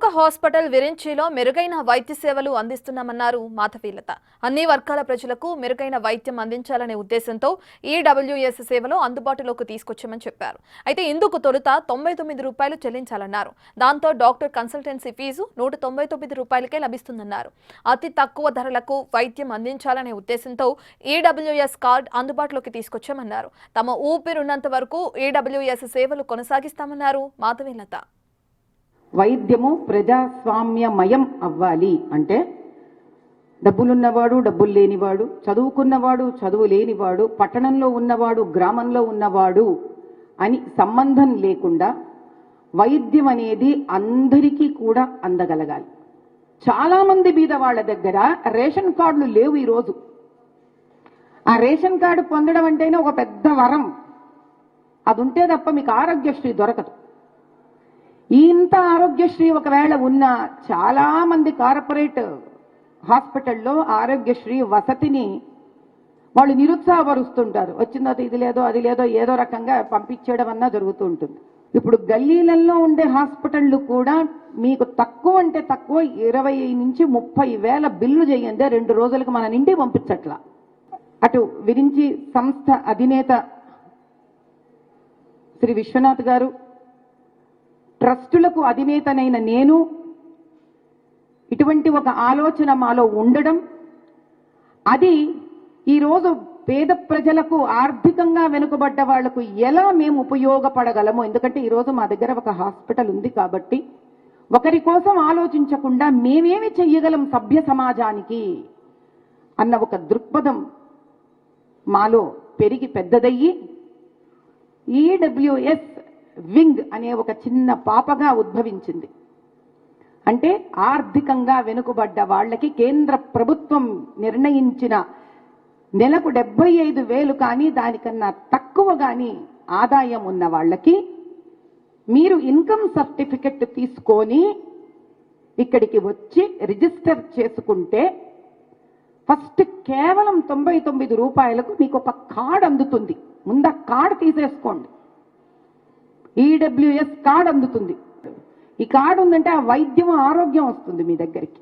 ప్రముఖ హాస్పిటల్ విరించిలో మెరుగైన వైద్య సేవలు అందిస్తున్నామన్నారు మాధవీలత. అన్ని వర్గాల ప్రజలకు మెరుగైన వైద్యం అందించాలనే ఉద్దేశంతో ఈడబ్ల్యూఎస్ సేవలు అందుబాటులోకి తీసుకొచ్చామని చెప్పారు. అయితే ఇందుకు తొలుత 99 రూపాయలు చెల్లించాలన్నారు. దాంతో డాక్టర్ కన్సల్టెన్సీ ఫీజు 199 రూపాయలకే లభిస్తుందన్నారు. అతి తక్కువ ధరలకు వైద్యం అందించాలనే ఉద్దేశంతో ఈడబ్ల్యూఎస్ కార్డ్ అందుబాటులోకి తీసుకొచ్చామన్నారు. తమ ఊపిరున్నంత వరకు ఈడబ్ల్యూఎస్ సేవలు కొనసాగిస్తామన్నారు మాధవీలత. వైద్యము ప్రజాస్వామ్యమయం అవ్వాలి అంటే డబ్బులున్నవాడు డబ్బులు లేనివాడు, చదువుకున్నవాడు చదువు లేనివాడు, పట్టణంలో ఉన్నవాడు గ్రామంలో ఉన్నవాడు అని సంబంధం లేకుండా వైద్యం అనేది అందరికీ కూడా అందగలగాలి. చాలా మంది బీద వాళ్ళ దగ్గర రేషన్ కార్డులు లేవు ఈరోజు. ఆ రేషన్ కార్డు పొందడం అంటేనే ఒక పెద్ద వరం. అది ఉంటే తప్ప మీకు ఆరోగ్యశ్రీ దొరకదు. ఇంత ఆరోగ్యశ్రీ ఒకవేళ ఉన్న చాలా మంది కార్పొరేట్ హాస్పిటల్లో ఆరోగ్యశ్రీ వసతిని వాళ్ళు నిరుత్సాహపరుస్తుంటారు. వచ్చిందో ఇది లేదో అది లేదో ఏదో రకంగా పంపించేయడం అన్నా జరుగుతూ ఉంటుంది. ఇప్పుడు గల్లీలలో ఉండే హాస్పిటళ్లు కూడా మీకు తక్కువ అంటే తక్కువ 20 నుంచి 30 వేల బిల్లు చేయండి 2 రోజులకు మన నిండి పంపించట్లా. అటు విరించి సంస్థ అధినేత శ్రీ విశ్వనాథ్ గారు, ట్రస్టులకు అధినేతనైన నేను ఇటువంటి ఒక ఆలోచన మాలో ఉండడం, అది ఈరోజు పేద ప్రజలకు ఆర్థికంగా వెనుకబడ్డ వాళ్లకు ఎలా మేము ఉపయోగపడగలమో, ఎందుకంటే ఈరోజు మా దగ్గర ఒక హాస్పిటల్ ఉంది కాబట్టి ఒకరి కోసం ఆలోచించకుండా మేమేమి చెయ్యగలం సభ్య సమాజానికి అన్న ఒక దృక్పథం మాలో పెరిగి పెద్దదయ్యి ఈడబ్ల్యూఎస్ వింగ్ అనే ఒక చిన్న పాపగా ఉద్భవించింది. అంటే ఆర్థికంగా వెనుకబడ్డ వాళ్ళకి కేంద్ర ప్రభుత్వం నిర్ణయించిన నెలకు 75,000 కానీ దానికన్నా తక్కువ కానీ ఆదాయం ఉన్న వాళ్ళకి మీరు ఇన్కమ్ సర్టిఫికెట్ తీసుకొని ఇక్కడికి వచ్చి రిజిస్టర్ చేసుకుంటే ఫస్ట్ కేవలం 99 రూపాయలకు మీకు ఒక కార్డు అందుతుంది. ముందు ఆ కార్డు తీసేసుకోండి. ఈడబ్ల్యూఎస్ కార్డు అందుతుంది. ఈ కార్డు ఉందంటే ఆ వైద్యం ఆరోగ్యం వస్తుంది మీ దగ్గరికి.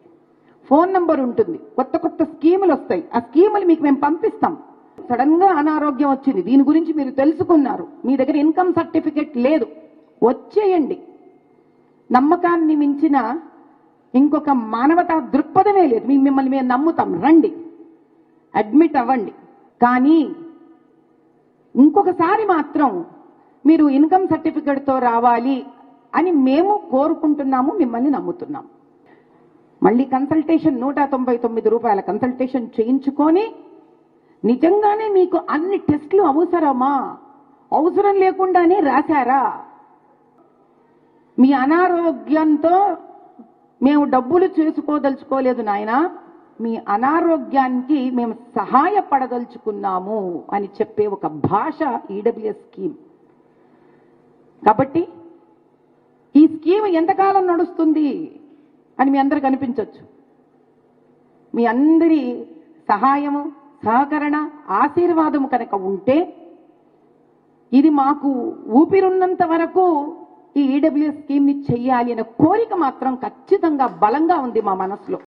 ఫోన్ నంబర్ ఉంటుంది, కొత్త కొత్త స్కీములు వస్తాయి. ఆ స్కీములు మీకు మేము పంపిస్తాం. సడన్ గా అనారోగ్యం వచ్చింది, దీని గురించి మీరు తెలుసుకున్నారు, మీ దగ్గర ఇన్కమ్ సర్టిఫికెట్ లేదు, వచ్చేయండి. నమ్మకాన్ని మించిన ఇంకొక మానవతా దృక్పథమే లేదు. మిమ్మల్ని మేము నమ్ముతాం, రండి, అడ్మిట్ అవ్వండి. కానీ ఇంకొకసారి మాత్రం మీరు ఇన్కమ్ సర్టిఫికెట్తో రావాలి అని మేము కోరుకుంటున్నాము, మిమ్మల్ని నమ్ముతున్నాము. మళ్ళీ కన్సల్టేషన్ 199 రూపాయల కన్సల్టేషన్ చేయించుకొని నిజంగానే మీకు అన్ని టెస్టులు అవసరమా, అవసరం లేకుండానే రాశారా, మీ అనారోగ్యంతో మేము డబ్బులు చేసుకోదలుచుకోలేదు నాయనా, మీ అనారోగ్యానికి మేము సహాయపడదలుచుకున్నాము అని చెప్పే ఒక భాష ఈడబ్ల్యూఎస్ స్కీమ్. కాబట్టి ఈ స్కీమ్ ఎంతకాలం నడుస్తుంది అని మీ అందరికి అనిపించవచ్చు. మీ అందరి సహాయము, సహకరణ, ఆశీర్వాదము కనుక ఉంటే ఇది మాకు ఊపిరున్నంత వరకు ఈ ఈడబ్ల్యూఎస్ స్కీమ్ని చెయ్యాలి అనే కోరిక మాత్రం ఖచ్చితంగా బలంగా ఉంది మా మనసులో.